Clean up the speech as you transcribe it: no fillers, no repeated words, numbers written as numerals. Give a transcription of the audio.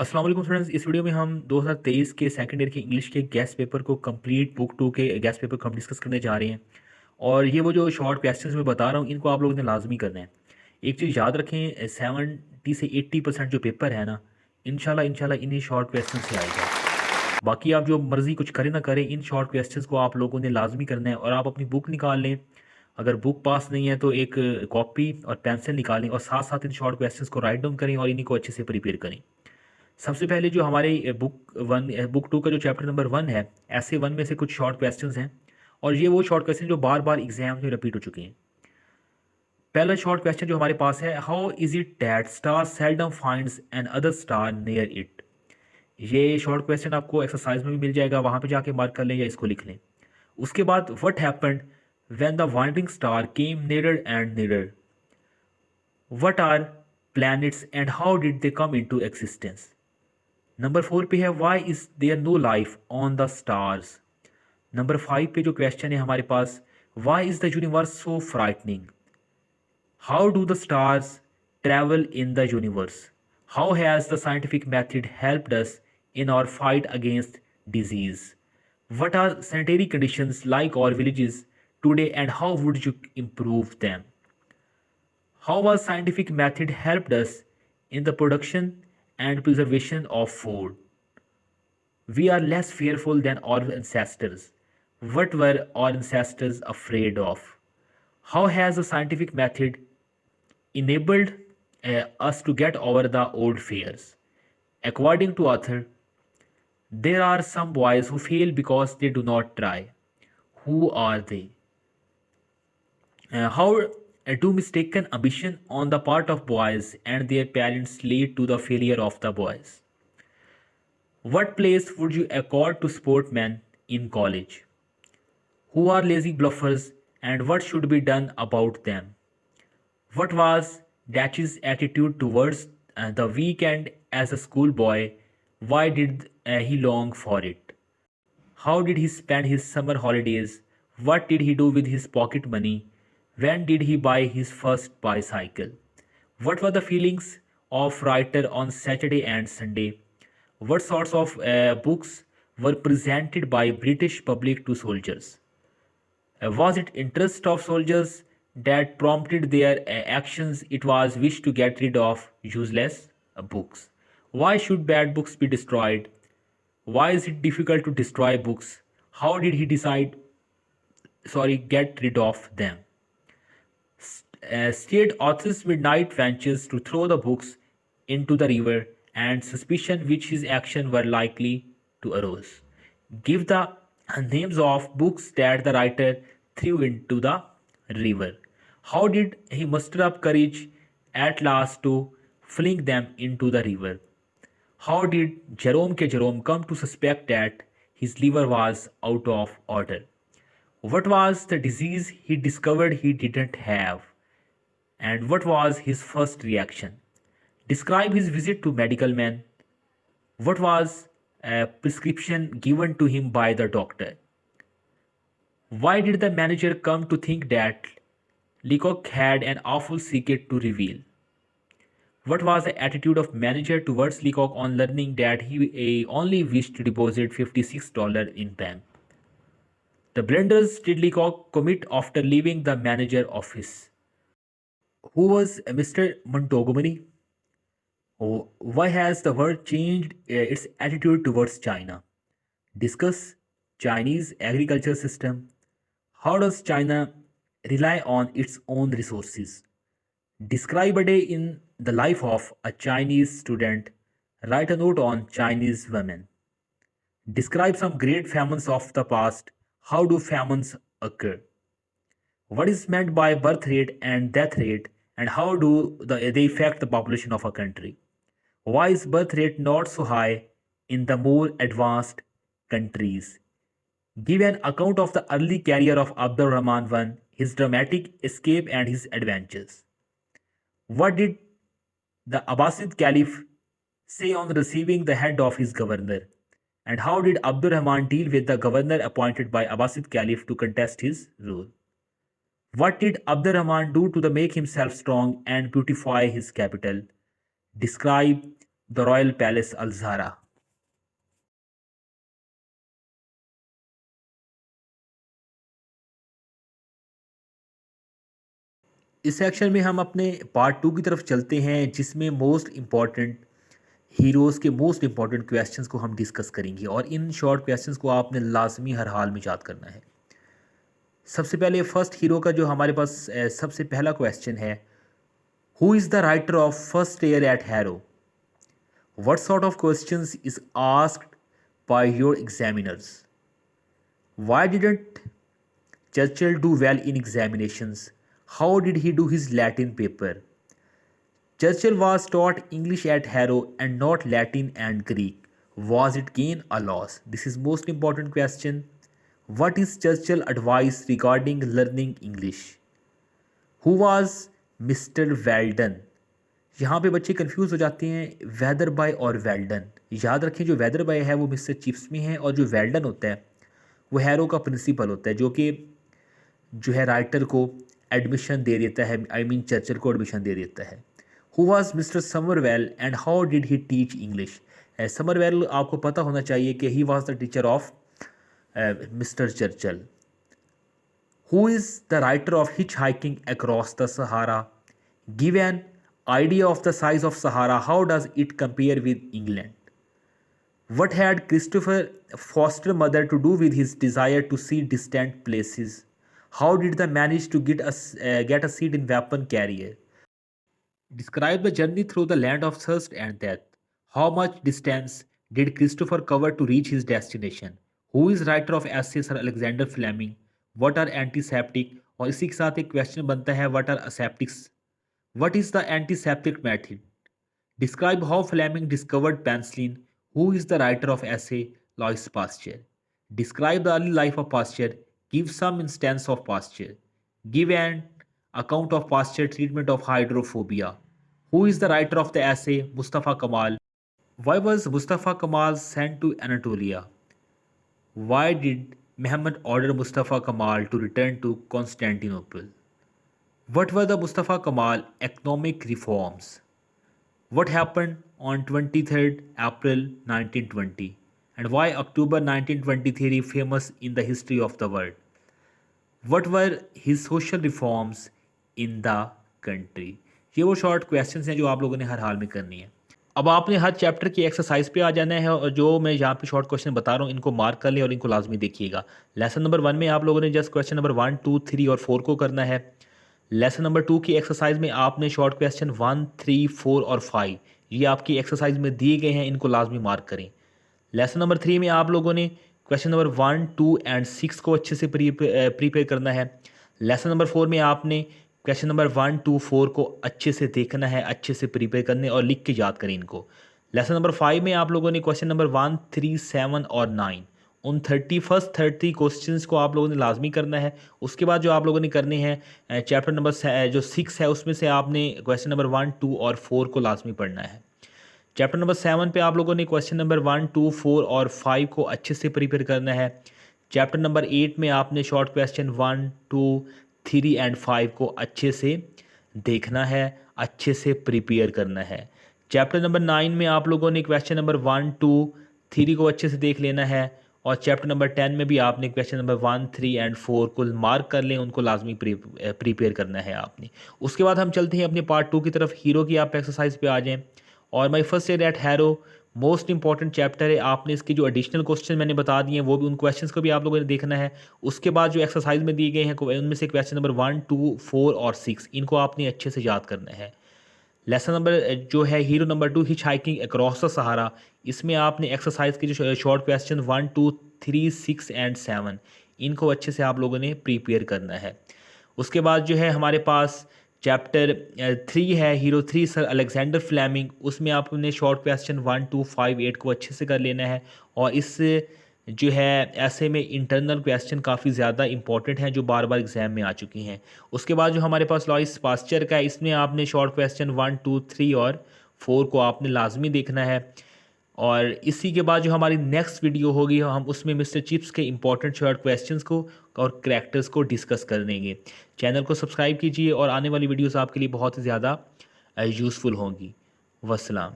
अस्सलाम वालेकुम फ्रेंड्स। इस वीडियो में हम 2023 के सेकंड ईयर के इंग्लिश के गेस्ट पेपर को कंप्लीट बुक 2 के गेस्ट पेपर को हम डिस्कस करने जा रहे हैं। और ये वो जो शॉर्ट क्वेश्चंस मैं बता रहा हूँ इनको आप लोगों ने लाजमी करना है। एक चीज़ याद रखें, 70 से 80% जो पेपर है ना, इंशाल्लाह इंशाल्लाह इन्हीं शॉर्ट क्वेश्चन से आएगा। बाकी आप जो मर्ज़ी कुछ करें ना करें, इन शॉर्ट क्वेश्चंस को आप लोगों ने लाजमी करना है। और आप अपनी बुक निकाल लें, अगर बुक पास नहीं है तो एक कॉपी और पेंसिल निकालें और साथ साथ इन शॉर्ट क्वेश्चंस को राइट डाउन करें और इन्हीं को अच्छे से प्रिपेयर करें। सबसे पहले जो हमारे बुक टू का जो चैप्टर नंबर 1 है, ऐसे 1 में से कुछ शॉर्ट क्वेश्चंस हैं। और ये वो शॉर्ट क्वेश्चन जो बार बार एग्जाम में रिपीट हो चुके हैं। पहला शॉर्ट क्वेश्चन जो हमारे पास है, how is it that star seldom finds another star near it. ये शॉर्ट क्वेश्चन आपको एक्सरसाइज में भी मिल जाएगा, वहाँ पे जाके मार्क कर लें या इसको लिख लें। उसके बाद, what happened when the wandering star came nearer and nearer. What are planets and how did they come into existence. Number 4 पे है, why is there no life on the stars. Number 5 पे जो क्वेश्चन है हमारे पास, why is the universe so frightening. How do the stars travel in the universe. How has the scientific method helped us in our fight against disease. What are sanitary conditions like our villages today and how would you improve them. How was scientific method helped us in the production and preservation of food? We are less fearful than our ancestors. What were our ancestors afraid of? How has the scientific method enabled us to get over the old fears? According to author, there are some boys who fail because they do not try. Who are they? How do mistaken ambition on the part of boys and their parents lead to the failure of the boys? What place would you accord to sportsmen in college? Who are lazy bluffers and what should be done about them? What was Datch's attitude towards the weekend as a schoolboy? Why did he long for it? How did he spend his summer holidays? What did he do with his pocket money? When did he buy his first bicycle? What were the feelings of writer on Saturday and Sunday? What sorts of books were presented by British public to soldiers? Was it interest of soldiers that prompted their actions? It was wish to get rid of useless books. Why should bad books be destroyed? Why is it difficult to destroy books? How did he get rid of them? Steered author's midnight ventures to throw the books into the river and suspicion which his actions were likely to arouse. Give the names of books that the writer threw into the river. How did he muster up courage at last to fling them into the river? How did Jerome come to suspect that his liver was out of order? What was the disease he discovered he didn't have? And what was his first reaction? Describe his visit to medical man. What was a prescription given to him by the doctor? Why did the manager come to think that Leacock had an awful secret to reveal? What was the attitude of manager towards Leacock on learning that he only wished to deposit $56 in bank? The blunders did Leacock commit after leaving the manager office? Who was Mr. Montgomery? Why has the world changed its attitude towards China? Discuss Chinese agriculture system. How does China rely on its own resources? Describe a day in the life of a Chinese student. Write a note on Chinese women. Describe some great famines of the past. How do famines occur? What is meant by birth rate and death rate, and how do they affect the population of a country? Why is birth rate not so high in the more advanced countries? Give an account of the early career of Abdul Rahman I, his dramatic escape and his adventures. What did the Abbasid Caliph say on receiving the head of his governor? And how did Abdul Rahman deal with the governor appointed by Abbasid Caliph to contest his rule? What did Abdul Rahman do to make himself strong and beautify his capital? Describe the royal palace Alzahra. इस section में हम अपने part 2 की तरफ चलते हैं, जिसमें most important heroes के मोस्ट इम्पॉर्टेंट क्वेश्चंस को हम डिस्कस करेंगे, और इन शॉर्ट क्वेश्चंस को आपने लाजमी हर हाल में याद करना है। सबसे पहले फर्स्ट हीरो का जो हमारे पास सबसे पहला क्वेश्चन है, who is the writer of first year at Harrow? What sort of questions is asked by your examiners? Why didn't Churchill do well in examinations? How did he do his Latin paper? Churchill was taught English at Harrow and not Latin and Greek. Was it gain or loss? This is most important question. What is Churchill advice regarding learning English? Who was Mr Weldon? यहाँ पे बच्चे confuse हो जाते हैं whether by और well done. याद रखें, जो वेदर बाय है वो मिस्टर चिप्स में है, और जो वेल्डन होता है वो हैरो का प्रिंसिपल होता है, जो कि जो है राइटर को एडमिशन दे देता है, आई मीन चर्चिल को एडमिशन दे देता है। Who was mister Somerville and how did he teach English? Somerville आपको पता होना चाहिए कि he was the teacher of mister Churchill. Who is the writer of Hitchhiking Across the Sahara? Give an idea of the size of Sahara. How does it compare with England? What had Christopher Foster's mother to do with his desire to see distant places? How did they manage to get a seat in weapon carrier? Describe the journey through the land of thirst and death. How much distance did Christopher cover to reach his destination? Who is writer of essay Sir Alexander Fleming? What are antiseptic? और इसी के साथ एक question बनता है, what are aseptics? What is the antiseptic method? Describe how Fleming discovered penicillin. Who is the writer of essay Louis Pasteur? Describe the early life of Pasteur. Give some instance of Pasteur. Give an account of Pasteur treatment of hydrophobia. Who is the writer of the essay Mustafa Kamal? Why was Mustafa Kamal sent to Anatolia? Why did Muhammad order Mustafa Kamal to return to Constantinople? What were the Mustafa Kamal economic reforms? What happened on 23rd April 1920? And why October 1923 famous in the history of the world? What were his social reforms in the country? ये वो short questions हैं जो आप लोगों ने हर हाल में करनी है। अब आपने हर चैप्टर की एक्सरसाइज पे आ जाना है, और जो मैं यहाँ पे शॉर्ट क्वेश्चन बता रहा हूँ इनको मार्क कर लें और इनको लाजमी देखिएगा। लेसन नंबर 1 में आप लोगों ने जस्ट क्वेश्चन नंबर 1, 2, 3 और 4 को करना है। लेसन नंबर 2 की एक्सरसाइज में आपने शॉर्ट क्वेश्चन 1, 3, 4 और 5 ये आपकी एक्सरसाइज में दिए गए हैं, इनको लाजमी मार्क करें। लेसन नंबर 3 में आप लोगों ने क्वेश्चन नंबर 1, 2 एंड 6 को अच्छे से प्रीपेयर करना है। लेसन नंबर 4 में आपने क्वेश्चन नंबर 1, 2, 4 को अच्छे से देखना है, अच्छे से प्रिपेयर करने और लिख के याद करें इनको। लेसन नंबर 5 में आप लोगों ने क्वेश्चन नंबर 1, 3, 7 और 9 उन 30 क्वेश्चंस को आप लोगों ने लाजमी करना है। उसके बाद जो आप लोगों ने करने हैं चैप्टर नंबर जो 6 है उसमें से आपने क्वेश्चन नंबर 1, 2 और 4 को लाजमी पढ़ना है। चैप्टर नंबर 7 पे आप लोगों ने क्वेश्चन नंबर 1, 2, 4 और 5 को अच्छे से प्रिपेयर करना है। चैप्टर नंबर 8 में आपने शॉर्ट क्वेश्चन 1, 2, 3 एंड 5 को अच्छे से देखना है, अच्छे से प्रिपेयर करना है। चैप्टर नंबर 9 में आप लोगों ने क्वेश्चन नंबर 1, 2, 3 को अच्छे से देख लेना है, और चैप्टर नंबर 10 में भी आपने क्वेश्चन नंबर 1, 3 एंड 4 को मार्क कर लें, उनको लाजमी प्रिपेयर करना है आपने। उसके बाद हम चलते हैं अपने पार्ट 2 की तरफ। हीरो की आप एक्सरसाइज पे आ जाएँ। और my first year at Harrow most important chapter है। आपने इसके जो एडिशनल क्वेश्चन मैंने बता दिए हैं वो भी, उन क्वेश्चंस को भी आप लोगों ने देखना है। उसके बाद जो एक्सरसाइज में दिए गए हैं उनमें से क्वेश्चन नंबर 1, 2, 4 और 6 इनको आपने अच्छे से याद करना है। लेसन नंबर जो है हीरो number 2 hitch hiking across the Sahara, इसमें आपने एक्सरसाइज के जो शॉर्ट क्वेश्चन 1, 2, 3, 6 एंड 7 इनको अच्छे से आप लोगों ने प्रिपेयर करना है। उसके बाद जो है हमारे पास चैप्टर 3 है हीरो 3 सर अलेक्जेंडर फ्लेमिंग, उसमें आपने शॉर्ट क्वेश्चन 1, 2, 5, 8 को अच्छे से कर लेना है। और इस जो है ऐसे में इंटरनल क्वेश्चन काफ़ी ज़्यादा इंपॉर्टेंट हैं जो बार बार एग्जाम में आ चुकी हैं। उसके बाद जो हमारे पास लॉइस पास्चर का है, इसमें आपने शॉर्ट क्वेश्चन 1, 2, 3 और 4 को आपने लाजमी देखना है। और इसी के बाद जो हमारी नेक्स्ट वीडियो होगी हम उसमें मिस्टर चिप्स के इंपॉर्टेंट शॉर्ट क्वेश्चंस को और करैक्टर्स को डिस्कस कर लेंगे। चैनल को सब्सक्राइब कीजिए और आने वाली वीडियोस आपके लिए बहुत ही ज़्यादा यूज़फुल होंगी। वस्सलाम।